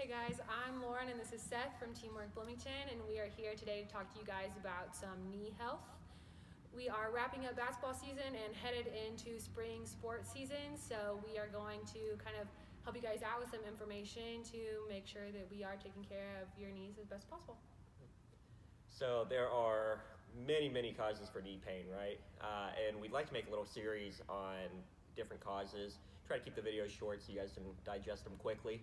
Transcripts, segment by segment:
Hey guys, I'm Lauren and this is Seth from Teamwork Bloomington, and we are here today to talk to you guys about some knee health. We are wrapping up basketball season and headed into spring sports season, so we are going to kind of help you guys out with some information to make sure that we are taking care of your knees as best as possible. So there are many causes for knee pain, right? And we'd like to make a little series on different causes. Try to keep the videos short so you guys can digest them quickly.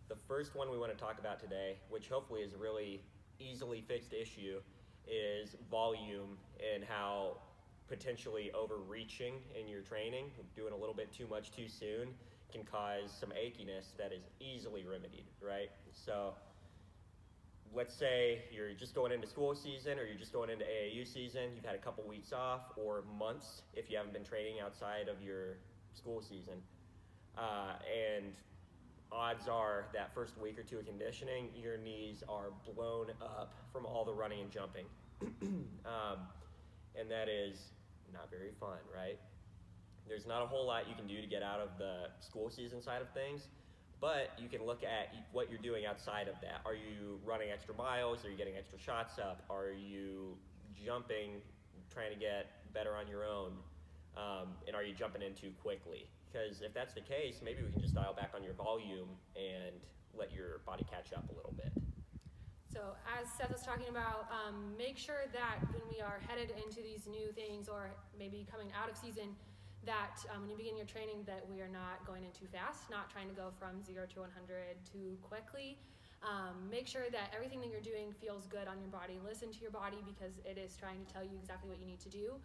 The first one we want to talk about today, which hopefully is a really easily fixed issue, is volume and how potentially overreaching in your training, doing a little bit too much too soon, can cause some achiness that is easily remedied, right? So let's say you're just going into school season or you're just going into AAU season, you've had a couple weeks off or months if you haven't been training outside of your school season. And odds are that first week or two of conditioning, your knees are blown up from all the running and jumping. And that is not very fun, right? There's not a whole lot you can do to get out of the school season side of things, but you can look at what you're doing outside of that. Are you running extra miles? Are you getting extra shots up? Are you jumping, trying to get better on your own? And are you jumping in too quickly? Because if that's the case, maybe we can just dial back on your volume and let your body catch up a little bit. So as Seth was talking about, make sure that when we are headed into these new things or maybe coming out of season, that when you begin your training that we are not going in too fast, not trying to go from 0 to 100 too quickly. Make sure that everything that you're doing feels good on your body. Listen to your body because it is trying to tell you exactly what you need to do.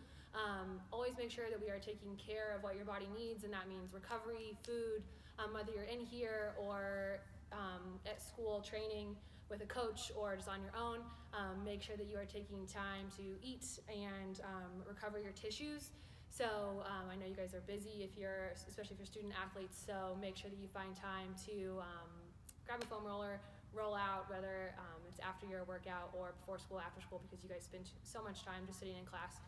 Always make sure that we are taking care of what your body needs, and that means recovery, food, whether you're in here or at school training with a coach or just on your own. Make sure that you are taking time to eat and recover your tissues. So I know you guys are busy especially if you're student athletes, so make sure that you find time to grab a foam roller, roll out, whether it's after your workout or before school, after school, because you guys spend so much time just sitting in class.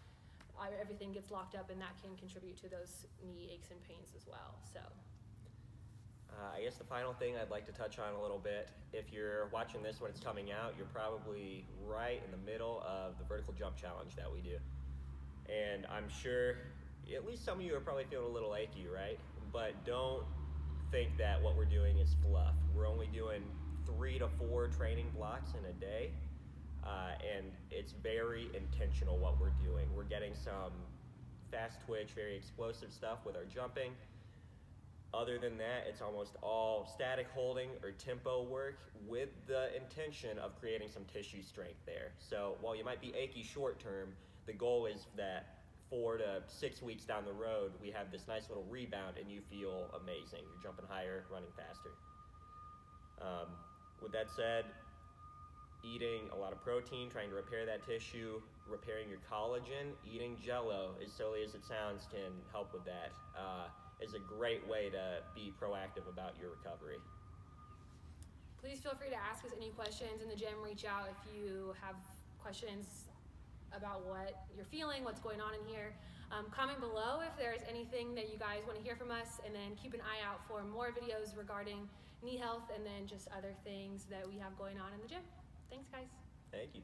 Everything gets locked up, and that can contribute to those knee aches and pains as well. So I guess the final thing I'd like to touch on a little bit, if you're watching this when it's coming out, you're probably right in the middle of the vertical jump challenge that we do. And I'm sure at least some of you are probably feeling a little achy, right? But don't think that what we're doing is fluff. We're only doing 3 to 4 training blocks in a day, and it's very intentional what we're doing. We're getting some fast twitch, very explosive stuff with our jumping. Other than that, it's almost all static holding or tempo work with the intention of creating some tissue strength there. So while you might be achy short term, the goal is that 4 to 6 weeks down the road, we have this nice little rebound and you feel amazing. You're jumping higher, running faster. With that said, eating a lot of protein, trying to repair that tissue, repairing your collagen, eating Jell-O, as silly as it sounds, can help with that. Is a great way to be proactive about your recovery. please feel free to ask us any questions in the gym. Reach out if you have questions about what you're feeling, what's going on in here. Comment below if there's anything that you guys want to hear from us, and then keep an eye out for more videos regarding knee health and then just other things that we have going on in the gym. Thanks, guys. Thank you.